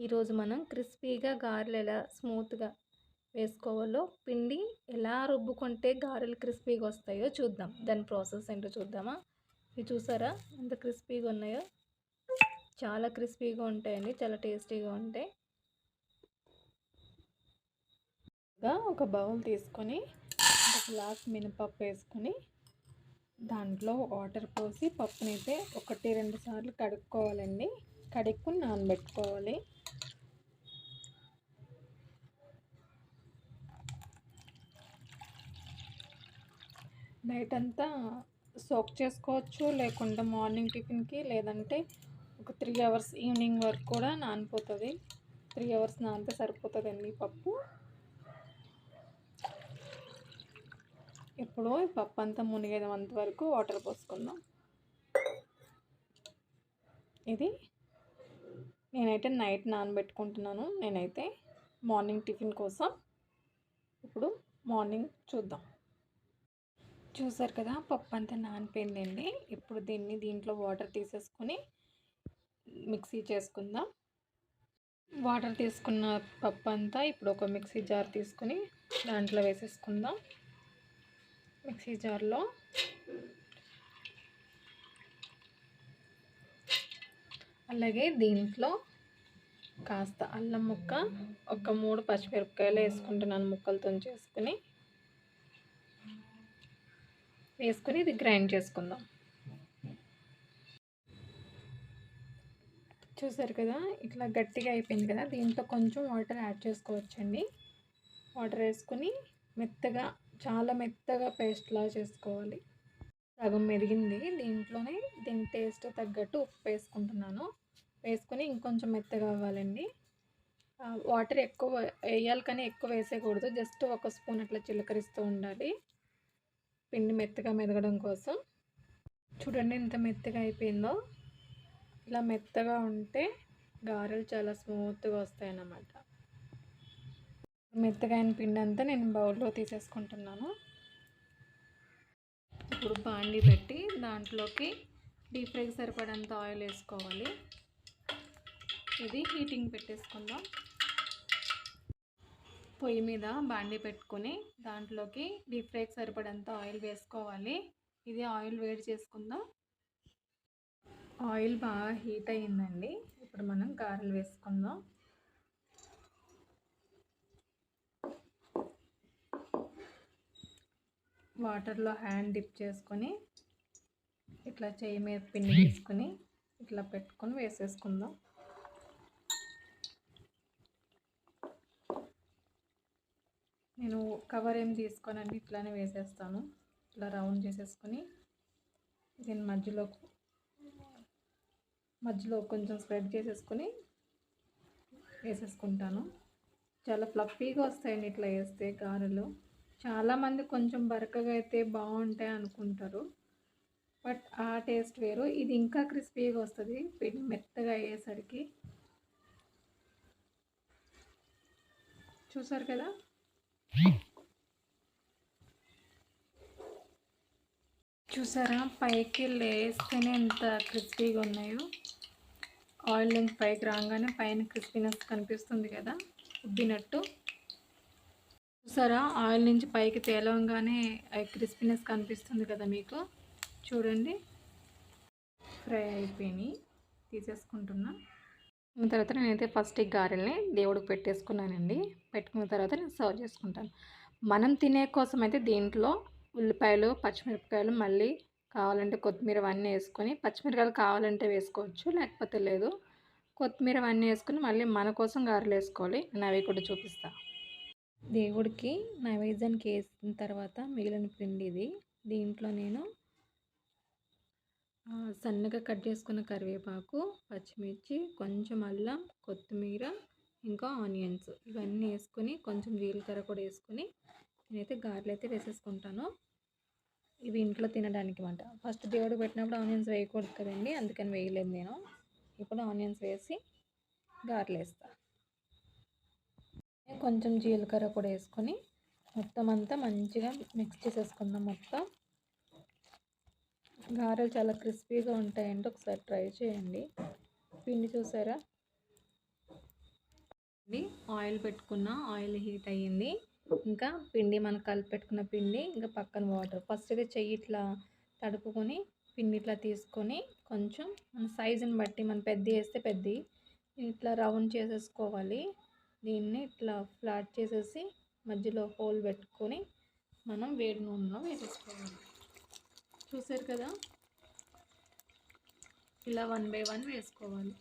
ఈరోజు మనం క్రిస్పీగా గారెలు ఎలా స్మూత్గా వేసుకోవాలో, పిండి ఎలా రుబ్బుకుంటే గారెలు క్రిస్పీగా వస్తాయో చూద్దాం. దాని ప్రాసెస్ ఏంటో చూద్దామా? ఇవి చూసారా ఎంత క్రిస్పీగా ఉన్నాయో? చాలా క్రిస్పీగా ఉంటాయండి, చాలా టేస్టీగా ఉంటాయి. ఒక బౌల్ తీసుకొని ఒక గ్లాస్ మినపప్పు వేసుకొని దాంట్లో వాటర్ పోసి పప్పునైతే 1-2 సార్లు కడుక్కోవాలండి. కడుక్కుని నానబెట్టుకోవాలి. నైట్ అంతా సోక్ చేసుకోవచ్చు, లేకుంటే మార్నింగ్ టిఫిన్కి, లేదంటే ఒక 3 అవర్స్ ఈవినింగ్ వరకు కూడా నానిపోతుంది. 3 అవర్స్ నానితే సరిపోతుందండి పప్పు. ఇప్పుడు ఈ పప్పు అంతా మునిగేంత వరకు వాటర్ పోసుకుందాం. ఇది నేనైతే నైట్ నానబెట్టుకుంటున్నాను. నేనైతే మార్నింగ్ టిఫిన్ కోసం. ఇప్పుడు మార్నింగ్ చూద్దాం. చూసారు కదా, పప్పు అంతా నానిపోయిందండి. ఇప్పుడు దీంట్లో వాటర్ తీసేసుకొని మిక్సీ చేసుకుందాం. వాటర్ తీసుకున్న పప్పు అంతా ఇప్పుడు ఒక మిక్సీ జార్ తీసుకొని దాంట్లో వేసేసుకుందాం. మిక్సీ జార్లో అలాగే దీంట్లో కాస్త అల్లం ముక్క, ఒక 3 పచ్చిమిరపకాయలు వేసుకుంటున్నాను ముక్కలతో వేసుకొని ఇది గ్రైండ్ చేసుకుందాం. చూసారు కదా, ఇట్లా గట్టిగా అయిపోయింది కదా. దీంట్లో కొంచెం వాటర్ యాడ్ చేసుకోవచ్చండి. వాటర్ వేసుకొని మెత్తగా, చాలా మెత్తగా పేస్ట్లా చేసుకోవాలి. సగం మెరిగింది. దీంట్లోనే దీని టేస్ట్ తగ్గట్టు ఉప్పు వేసుకుంటున్నాను. వేసుకొని ఇంకొంచెం మెత్తగా అవ్వాలండి. వాటర్ ఎక్కువ వేయాలి కానీ ఎక్కువ వేసేయకూడదు. జస్ట్ 1 స్పూన్ అట్లా చిలకరిస్తూ ఉండాలి పిండి మెత్తగా మెదగడం కోసం. చూడండి ఎంత మెత్తగా అయిపోయిందో. ఇలా మెత్తగా ఉంటే గారెలు చాలా స్మూత్గా వస్తాయన్నమాట. మెత్తగా అయిన పిండి అంతా నేను బౌల్లో తీసేసుకుంటున్నాను. ఇప్పుడు బాండి పెట్టి దాంట్లోకి డీప్ ఫ్రైకి సరిపడంత ఆయిల్ వేసుకోవాలి. ఇది హీటింగ్ పెట్టేసుకుందాం. పొయ్యి మీద బాండి పెట్టుకొని దాంట్లోకి డీప్ ఫ్రైకి సరిపడంత ఆయిల్ వేసుకోవాలి. ఇది ఆయిల్ వేడి చేసుకుందాం. ఆయిల్ బాగా హీట్ అయ్యిందండి. ఇప్పుడు మనం గారెలు వేసుకుందాం. వాటర్లో హ్యాండ్ డిప్ చేసుకొని ఇట్లా చెయ్యి మీద పిండి తీసుకొని ఇట్లా పెట్టుకొని వేసేసుకుందాం. నేను కవర్ ఏం తీసుకోనండి, ఇట్లానే వేసేస్తాను. ఇట్లా రౌండ్ చేసేసుకొని దీని మధ్యలో కొంచెం స్ప్రెడ్ చేసేసుకొని వేసేసుకుంటాను. చాలా ఫ్లఫీగా వస్తాయండి ఇట్లా వేస్తే గారెలు. చాలామంది కొంచెం బరకగా అయితే బాగుంటాయి అనుకుంటారు, బట్ ఆ టేస్ట్ వేరు. ఇది ఇంకా క్రిస్పీగా వస్తుంది పిండి మెత్తగా అయ్యేసరికి. చూసారు కదా, చూసారా పైకి లేస్తేనే ఎంత క్రిస్పీగా ఉన్నాయో. ఆయిల్ నుంచి పైకి రాగానే పైన క్రిస్పీనెస్ కనిపిస్తుంది కదా, ఉబ్బినట్టు. చూసారా, ఆయిల్ నుంచి పైకి తేలవగానే క్రిస్పీనెస్ కనిపిస్తుంది కదా మీకు. చూడండి, ఫ్రై అయిపోయి తీసేసుకుంటున్నా. తర్వాత నేనైతే ఫస్ట్ ఈ గారెల్ని దేవుడికి పెట్టేసుకున్నానండి. పెట్టుకున్న తర్వాత నేను సర్వ్ చేసుకుంటాను. మనం తినే కోసం అయితే దీంట్లో ఉల్లిపాయలు, పచ్చిమిరపకాయలు, మళ్ళీ కావాలంటే కొత్తిమీర అవన్నీ వేసుకొని, పచ్చిమిరపకాయలు కావాలంటే వేసుకోవచ్చు, లేకపోతే లేదు. కొత్తిమీర అవన్నీ వేసుకొని మళ్ళీ మన కోసం గారెలు వేసుకోవాలి. నేను అవి కూడా చూపిస్తాను. దేవుడికి నైవేద్యానికి వేసిన తర్వాత మిగిలిన పిండి ఇది. దీంట్లో నేను సన్నగా కట్ చేసుకున్న కరివేపాకు, పచ్చిమిర్చి, కొంచెం అల్లం, కొత్తిమీర, ఇంకా ఆనియన్స్ ఇవన్నీ వేసుకొని కొంచెం జీలకర్ర కూడా వేసుకొని నేనైతే గారెలు అయితే వేసేసుకుంటాను. ఇవి ఇంట్లో తినడానికి మాట. ఫస్ట్ దేవుడు పెట్టినప్పుడు ఆనియన్స్ వేయకూడదు కదండి, అందుకని వేయలేదు నేను. ఇప్పుడు ఆనియన్స్ వేసి గారెలు వేస్తాను. కొంచెం జీలకర్ర కూడా వేసుకొని మొత్తం అంతా మంచిగా మిక్స్ చేసేసుకుందాం. మొత్తం గారెలు చాలా క్రిస్పీగా ఉంటాయండి, ఒకసారి ట్రై చేయండి. పిండి చూసారా ఇది ఆయిల్ పెట్టుకున్న, ఆయిల్ హీట్ అయ్యింది. ఇంకా పిండి మనం కలిపి పెట్టుకున్న పిండి, ఇంకా పక్కన వాటర్. ఫస్ట్ అయితే చెయ్యి ఇట్లా తడుపుకొని పిండి ఇట్లా తీసుకొని కొంచెం మన సైజుని బట్టి మనం పెద్ద వేస్తే పెద్దవి ఇట్లా రౌండ్ చేసేసుకోవాలి. దీన్ని ఇట్లా ఫ్లాట్ చేసేసి మధ్యలో హోల్ పెట్టుకొని మనం వేడి నూనెలో వేసేసుకోవాలి. చూసారు కదా, ఇలా 1 బై 1 వేసుకోవాలి.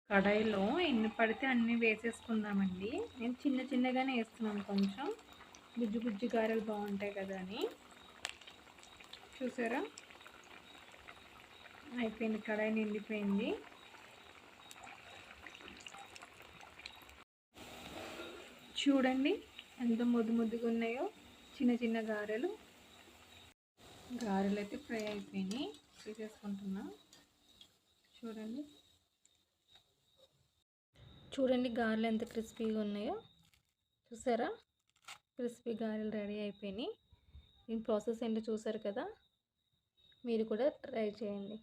కడాయిలో ఎన్ని పడితే అన్నీ వేసేసుకుందామండి. నేను చిన్న చిన్నగానే వేస్తున్నాను, కొంచెం గుజ్జు గుజ్జు గారెలు బాగుంటాయి కదా అని. చూసారా, అయిపోయింది, కడాయి నిండిపోయింది. చూడండి ఎంత ముద్దు ముద్దుగా ఉన్నాయో చిన్న చిన్న గారెలు. గారెలు అయితే ఫ్రై అయిపోయినాయి, తీసేసుకుంటున్నా. చూడండి చూడండి గారెలు ఎంత క్రిస్పీగా ఉన్నాయో. చూసారా, క్రిస్పీ గారెలు రెడీ అయిపోయినాయి. దీని ప్రాసెస్ ఏంటో చూసారు కదా, మీరు కూడా ట్రై చేయండి.